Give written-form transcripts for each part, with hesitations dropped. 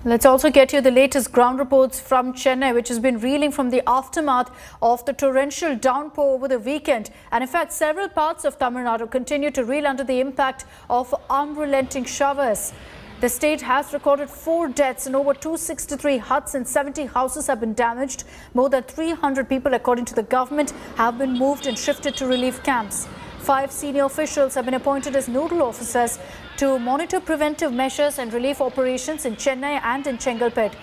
Let's also get you the latest ground reports from Chennai, which has been reeling from the aftermath of the torrential downpour over the weekend. And in fact, several parts of Tamil Nadu continue to reel under the impact of unrelenting showers. The state has recorded 4 deaths and over 263 huts and 70 houses have been damaged. More than 300 people, according to the government, have been moved and shifted to relief camps. 5 senior officials have been appointed as nodal officers to monitor preventive measures and relief operations in Chennai and in Chengelpet.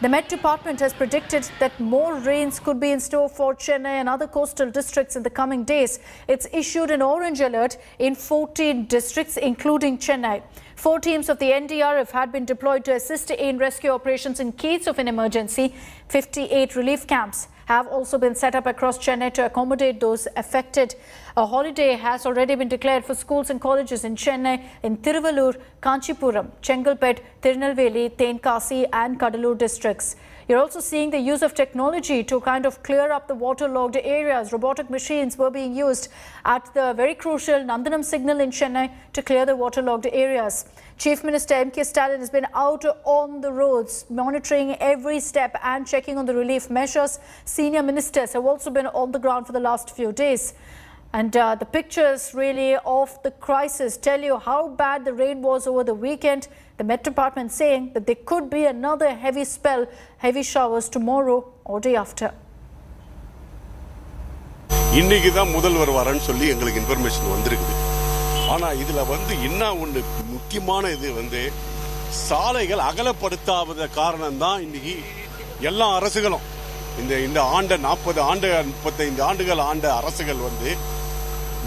The Met Department has predicted that more rains could be in store for Chennai and other coastal districts in the coming days. It's issued an orange alert in 14 districts, including Chennai. 4 teams of the NDRF had been deployed to assist in rescue operations in case of an emergency. 58 relief camps have also been set up across Chennai to accommodate those affected. A holiday has already been declared for schools and colleges in Chennai, in Tiruvallur, Kancheepuram, Chengelpet, Tirunelveli, Tenkasi and Cuddalore districts. You're also seeing the use of technology to kind of clear up the waterlogged areas. Robotic machines were being used at the very crucial Nandanam signal in Chennai to clear the waterlogged areas. Chief Minister M.K. Stalin has been out on the roads, monitoring every step and checking on the relief measures. Senior ministers have also been on the ground for the last few days. And the pictures really of the crisis tell you how bad the rain was over the weekend. The Met Department saying that there could be another heavy spell, heavy showers tomorrow or day after. இன்னைக்கு தான் முதல்வர் வரன்னு சொல்லி எங்களுக்கு information வந்திருக்குது. ஆனா இதுல என்ன ஒன்று முக்கியமான இது சாலைகள் அகலப்படுத்தாத காரணம் தான் இன்னைக்கு எல்லா அரசுகளும் இந்த ஆண்ட 40 ஆண்டு 35 ஆண்டுகள் ஆண்ட அரசுகள்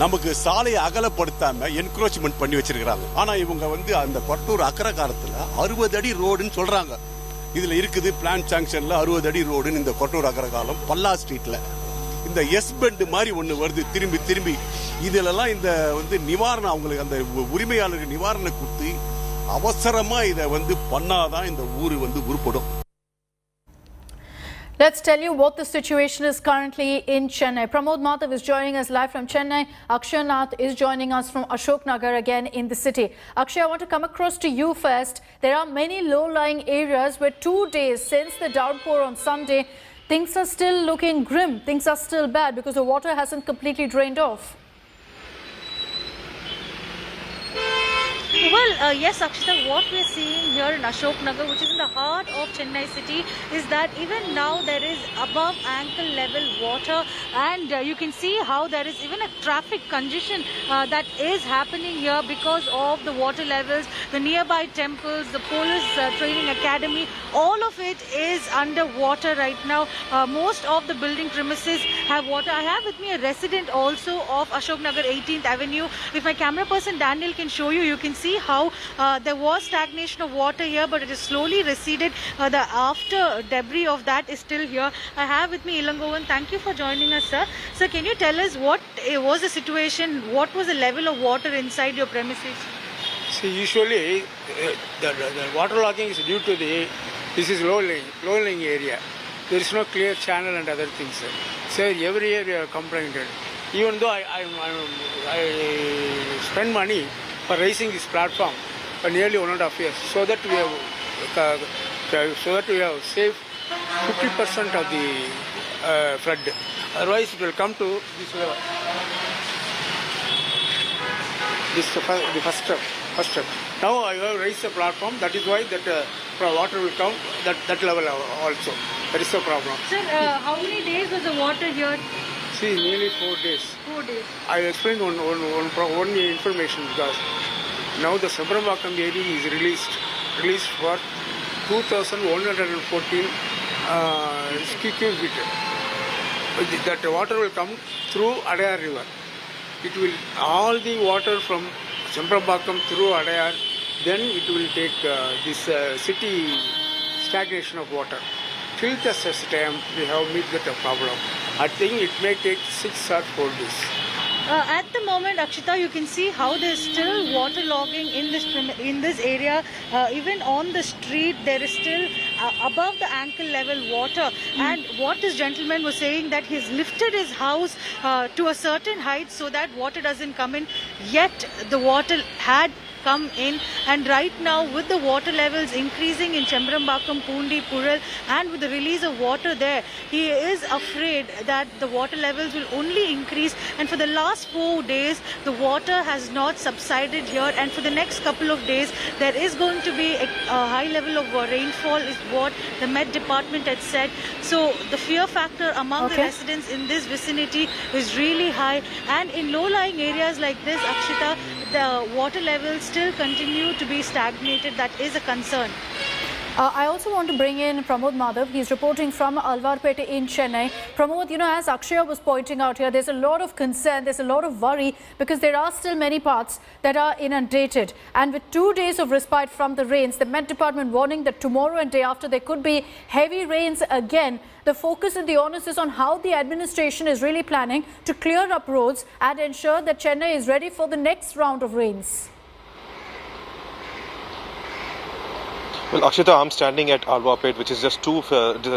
நமக்கு சாலையை அகலப்படுத்தாம என்க்ரோச்மெண்ட் பண்ணி வச்சிருக்காங்க. ஆனா இவங்க அந்த கொட்டூர் அக்கரகாரத்துல 60 அடி ரோடுன்னு சொல்றாங்க. இதுல இருக்குது பிளான் சாங்ஷன்ல 60 அடி ரோடுன்னு இந்த கொட்டூர் அக்கரகாலம் பல்லா ஸ்ட்ரீட்ல இந்த எஸ் பெண்ட் மாதிரி ஒண்ணு வருது திரும்பி இதுலலாம் இந்த நிவாரணம் அவங்களுக்கு அந்த உரிமையாளருக்கு நிவாரணம் கொடுத்து அவசரமா இதை பண்ணாதான் இந்த ஊரு உருப்படும். Let's tell you what the situation is currently in Chennai. Pramod Madhav is joining us live from Chennai. Akshay Nath is joining us from Ashok Nagar again in the city. Akshay, I want to come across to you first. There are many low-lying areas where 2 days since the downpour on Sunday, things are still looking grim. Things are still bad because the water hasn't completely drained off. Well, yes, Akshita, what we're seeing here in Ashok Nagar, which is in the heart of Chennai city, is that even now there is above ankle level water, and you can see how there is even a traffic congestion that is happening here because of the water levels, the nearby temples, the police training academy, all of it is under water right now. Most of the building premises have water. I have with me a resident also of Ashok Nagar 18th Avenue. If my camera person Daniel can show you, you can see how there was stagnation of water here, but it is slowly receded. The after debris of that is still here. I have with me Ilangovan. Thank you for joining us, sir. Sir, can you tell us what was the situation? What was the level of water inside your premises? See, usually the waterlogging is due to this is low-lying area. There is no clear channel and other things. So every area complained. Even though I spend money for raising this platform for nearly 1.5 years, so that we have saved 50% of the flood. Otherwise, it will come to this level. This is the first step. Now I have raised the platform. That is why that water will come that level also. That is the problem. Sir, how many days was the water here? See, nearly 4 days. 4 days. I explained one information because now the suburbs area is released for 2,114 cubic feet. That water will come through Adayar river. It will all the water from Chemprabakam through Adayar. Then it will take this city stagnation of water. Till the time we have met that problem. I think it may take 6 or 4 days. At the moment, Akshita, you can see how there is still waterlogging in this area. Even on the street, there is still above the ankle level water. And what this gentleman was saying, that he's lifted his house to a certain height so that water doesn't come in. Yet the water had come in, and right now with the water levels increasing in Chembrambakam, Pundi, Pural, and with the release of water there, he is afraid that the water levels will only increase, and for the last 4 days the water has not subsided here, and for the next couple of days there is going to be a high level of rainfall is what the Met Department had said. So the fear factor among the residents in this vicinity is really high, and in low-lying areas like this, Akshita, the water levels still continue to be stagnated. That is a concern. I also want to bring in Pramod Madhav. He's reporting from Alwarpet in Chennai. Pramod, as Akshaya was pointing out here, there's a lot of concern, there's a lot of worry because there are still many parts that are inundated. And with 2 days of respite from the rains, the Met Department warning that tomorrow and day after there could be heavy rains again. The focus and the onus is on how the administration is really planning to clear up roads and ensure that Chennai is ready for the next round of rains. Well, Akshita, I'm standing at Alwarpet, which is just two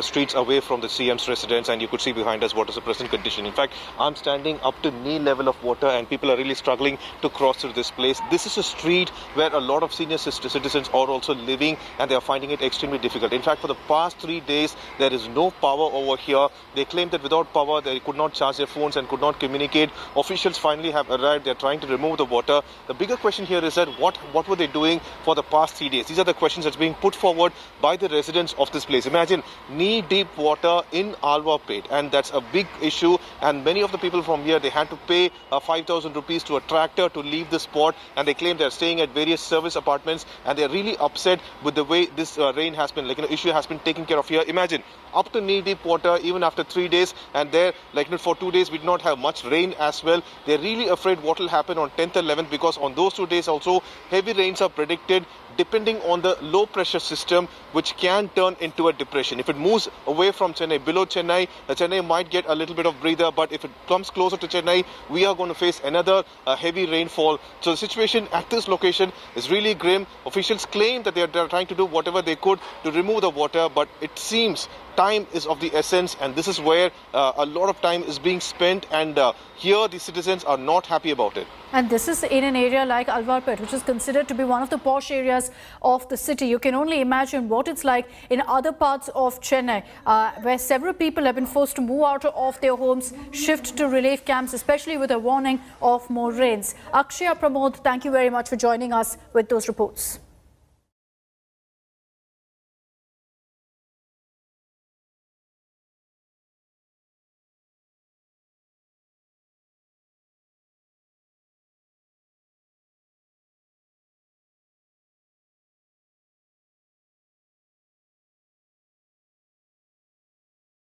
streets away from the CM's residence, and you could see behind us what is the present condition. In fact, I'm standing up to knee level of water, and people are really struggling to cross through this place. This is a street where a lot of senior citizens are also living, and they are finding it extremely difficult. In fact, for the past 3 days, there is no power over here. They claim that without power, they could not charge their phones and could not communicate. Officials finally have arrived. They're trying to remove the water. The bigger question here is that what were they doing for the past 3 days? These are the questions that's being put forward by the residents of this place. Imagine knee-deep water in Alwarpet, and that's a big issue. And many of the people from here, they had to pay 5,000 rupees to a tractor to leave the spot, and they claim they're staying at various service apartments, and they're really upset with the way this rain has been, issue has been taken care of here. Imagine up to knee-deep water even after 3 days, and there, for 2 days, we did not have much rain as well. They're really afraid what will happen on 10th and 11th, because on those 2 days also, heavy rains are predicted, depending on the low pressure system, which can turn into a depression. If it moves away from Chennai, below Chennai, Chennai might get a little bit of breather, but if it comes closer to Chennai, we are going to face another heavy rainfall. So the situation at this location is really grim. Officials claim that they are trying to do whatever they could to remove the water, but it seems time is of the essence, and this is where a lot of time is being spent, and here the citizens are not happy about it. And this is in an area like Alwarpet, which is considered to be one of the posh areas of the city. You can only imagine what it's like in other parts of Chennai, where several people have been forced to move out of their homes, shift to relief camps, especially with a warning of more rains. Akshaya, Pramod, thank you very much for joining us with those reports.